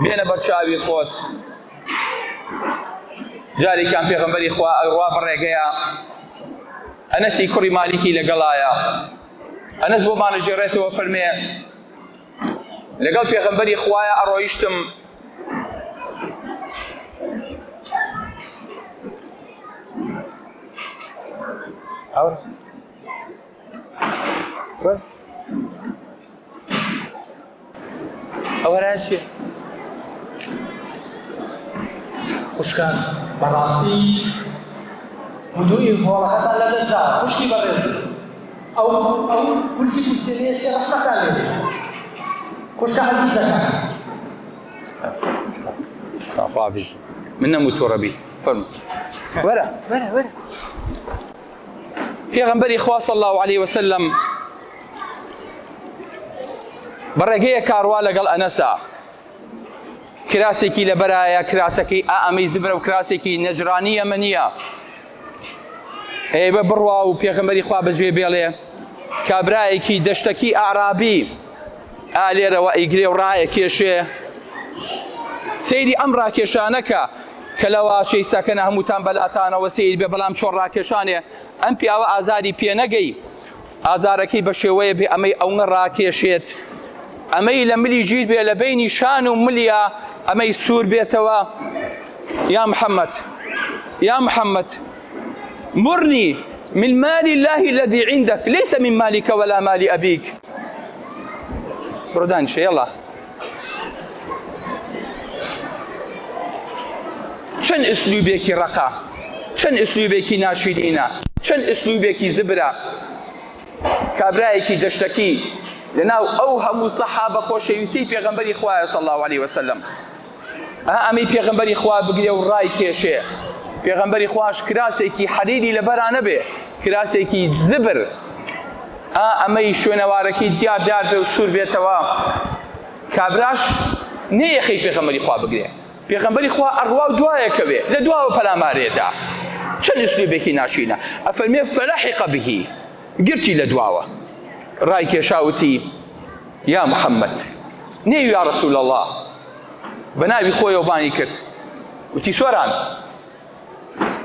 بێنە بەرچاوی خۆت. جارێکیان پێغەمبەری خوا ئەڕوا بەڕێگەیە، ئەنەسی کوڕی مالیکی لەگەڵایە. ئەنەس بۆمانەژێڕێتەوە فەرمێ لەگەڵ پێغەمبەری خوایە ئەڕۆیشتم ئەوەران چیە؟ خوشکان بەڕاستی هدووی هۆڵەکەتان لەدەستا خوشکی بەڕێز ئەو کورسی کوسێنەیە چێ ڕەحمەتان لێ خوشکە عەزیزەکان خافش من نەموت تۆ ڕەبیت فەرموو وەرە پێغەمبەری خوا صلی الله علیه وسلم بەڕێگەیە کاڕوا لەگەڵ ئەنەسا، کراسێکی لەبەرایە، کراسەکەی ئەمەی زبرە و کراسێکی نەجرانی ئەمەنیە. ئێبە بڕوا و پێغەمبەری خوا بەجێ بێڵێ کابرایەکی دەشتەکی ئاعرابی ئالێرەوە ئەیگرێ و ڕایەکێشێ، سەیری ئەم ڕاکێشانەکە کە لە واچەی سەکەنە هەمووتان بەلاتانەوە سەیر بێ، بەڵام چۆن ڕاکێشانێ ئەم پیاوە ئازاری پێ نەگەی، ئازارەکەی بە شێوەیە بێ ئەمەی ئەوە ڕاکێشێت، ئەمەی لە ملی ژیر بێ، لە بینی شان و ملیە ئەمەی سوور بێتەوە. يا محمد مرني من مال الله الذي عندك ليس من مالك ولا مال أبيك. بردان شي يلا چەند ئسلوبێکی ڕەقا، چەند ئسلوبێکی ناشرینە، چەند ئسلوبێکی زبرە. کابرایەکی دەشتەکی لەناو ئەو هەموو سەحابە خۆشەویستی پێغەمبەری خوایە صلی الله علیه وسلم، ئەمەی پێغەمبەری خوا بگرێ و ڕای کێشێ. پێغەمبەری خواش کراسێکی حەریری لەبەرانە بێ، کراسێکی زبر، ئەمەی شوێنەوارەکەی دیار بێ و سوور بێتەوە. کابراش نەیەخەی پێغەمبەری خوا بگرێ، پێغەمبەری خوا ئەڕوا و دوایەکەوێ، لە دواوە پەلامارێدا. چەند ئسلوبێکی ناشینە. ئەفەرمێ فەلەحق بهی، گرتی لە دواوە، ڕای کێشاوتی یا محەممەد نێوی یا ڕەسوول الله، بە ناوی خۆیەوە بانی کرد، وتی سۆران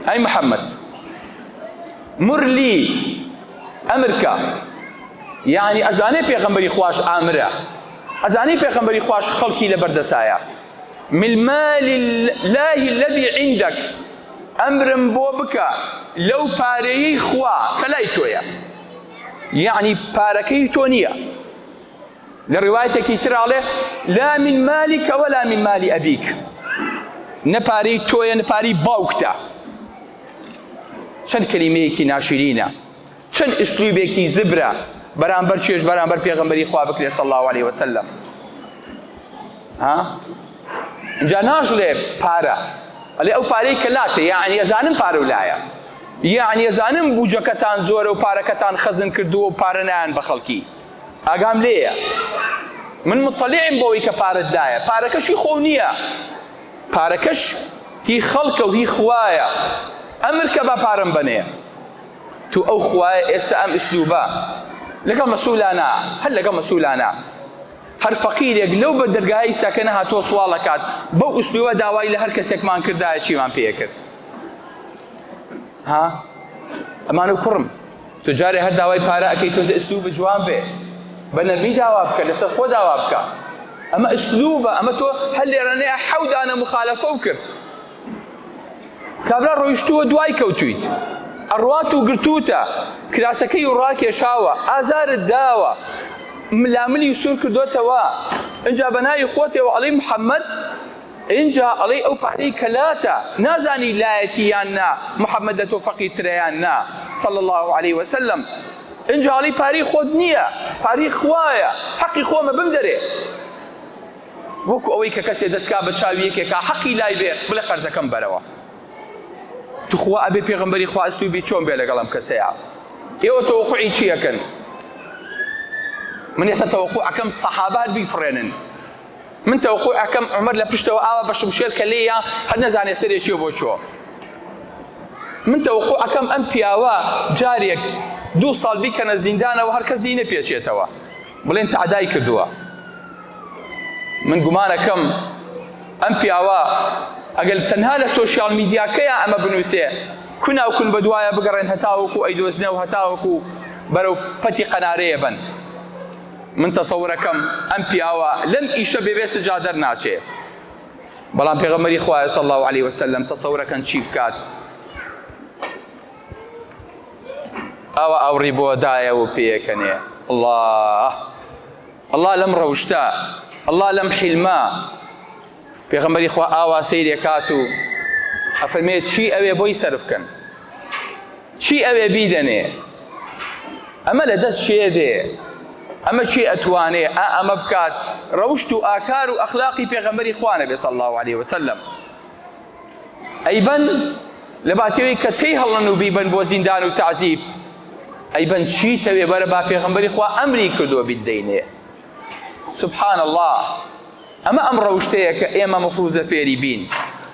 ئەی محەممەد مر لی ئەمرکە، یعنی ئەزانێ پێغەمبەری خوش ئامرە، ئەزانێ پێغەمبەری خوش خەڵکی لەبەردەسایە. من مال الله الذي عندك، ئەمرم بۆ بکە لەو پارەیەی خوا کە لای تۆیە، یعنی پارەکەی تۆ نییە. لە ڕیوایەتێکی تراڵێ لا من مالك ولا من مال أبيك، نەپارەی تۆیە نەپارەی باوکتە. چەند کەلیمەیەکی ناشرینە، چەند ئسلوبێکی زبرە بەرامبەر چێژ بەرامبەر پێغەمبەری خوا بکرێ صلی الله علیه وسلم. اینجا ناژڵێ پارە، ئەڵێ ئەو پارەی کە لاتە، یعنی ئەزانم پارە ولایە، یعنی ئەزانم بوجەکەتان زۆرە و پارەکەتان خەزم کردووە و پارە نایان بە خەڵکی، ئاگام لێیە. من مطلعم بۆی کە پارەتدایە، پارەکەشی خۆ نییە، پارەکەش هی خەڵکە و هی خوایە. ئەمر کە بە پارەم بنێ تو ئەو خوایە. ئێستا ئەم ئسلوبە لەگەڵ مەسئولانە، هەر لەگەڵ مەسئولانە، هەر فەقیرێک لەو بە دەرگای ساکەنە هاتۆ سواڵەکات بەو ئسلوبە داوای لە هەر کەسێکمان کردایە چیمان پێ کرد. ئەمانە کوڕم تۆ جارێ هەر داوای پارە ئەەکەی تۆزە ئسلوبە جوان بێ، بە نەرمی داوا بکە، لەسەر خۆ داوا بکە. ئەمە ئسلوبە، ئەمە تۆ هەر لێرەنەیە حەودانە مخالەفە و کرد. کابرا ڕۆیشتووە دوای کەوتویت، ئەڕوات و گرتوتە، کراسەکەی و ڕاکێشاوە، ئازارت داوە، ملاملی سوور کردوتەوە. اینجا بە ناوی خۆتەوە ئەڵێی محەممەد، اینجا ئەڵێی ئەو پارەی کەلاتە، نازانی لایەتی یان نا، محەممەدە تۆ فەقیرترەیان نا صلی الله علیه وسلم. اینجا ئەڵێی پارەی خۆت نییە، پارەی خوایە، حەقی خۆمە بم دەرێ. وەکو ئەوەی کە کەسێ دەستکا بە چاوی یەکێکا حەقی لای بێ بڵێ قەرزەکەم بەرەوە. تخوا ئەبێ پێغەمبەری خوا ئەسلوبی چۆن بێ لەگەڵ ئەم کەسەیە. ئێوە تەوەقوعی چی ئەکەن؟ من ئێستا تەوەقوع ئەکەم سەحابە بیفڕێنن، من تەوەقوع ئەکەم عومەر لە پشتەوە ئاوە بە شمشێر کە لێیە هەر نەزانێ سەرێکی بۆ چۆ. من تەوەقوع ئەکەم ئەم پیاوە جارێک 2 ساڵ بیکەنە زیندانەوە هەر کەس دی نەپێچێتەوە، بڵێن تعدای کردووە. من گومانەکەم ئەم پیاوە ئەگەر تەنها لە سۆشیال میدیاکەیە ئەمە بنووسێ کوناو کون بە دوایە بگەڕێن هەتاوەکو ئەیدۆزنە و هەتاوەکو بەرەو پەتی قەنارەیە بن. من تەسەورەکەم ئەم پیاوە لەم ئیشە بێبێ سجادەر ناچێ، بەڵام پێغەمبەری خوایە صلی الله علیه وسلم تەسەورەکەن چی بکات؟ ئەوە ئەوڕی بۆ دایە و پێیەکەنێ الله لەم ڕەوشتە، الله لەم حیلمە. پێغەمبەری خوا ئاوا سەیرێکات و ئەفەرمێت چی ئەوێ بۆی سەرفکەن، چی ئەوێ بیدەنێ، ئەمە لە دەست شێ دێ، ئەمە چی ئەتوانێ ئەمە بکات. ڕەوشت و ئاکار و ئەخلاقی پێغەمبەری خوا نەبێ صلی الله علیه وسلم. ئەیبەن لە باتیەوەی کە تێی هەڵەن و بیبەن بۆ زیندان و تعزیب، ئەیبەن چیتەوێ بەرە با پێغەمبەری خوا ئەمری کردووە بیدەینێ. سبحان الله. ئەمە ئەم ڕەوشتەیە کە ئێمە مەفروزە فێری بین.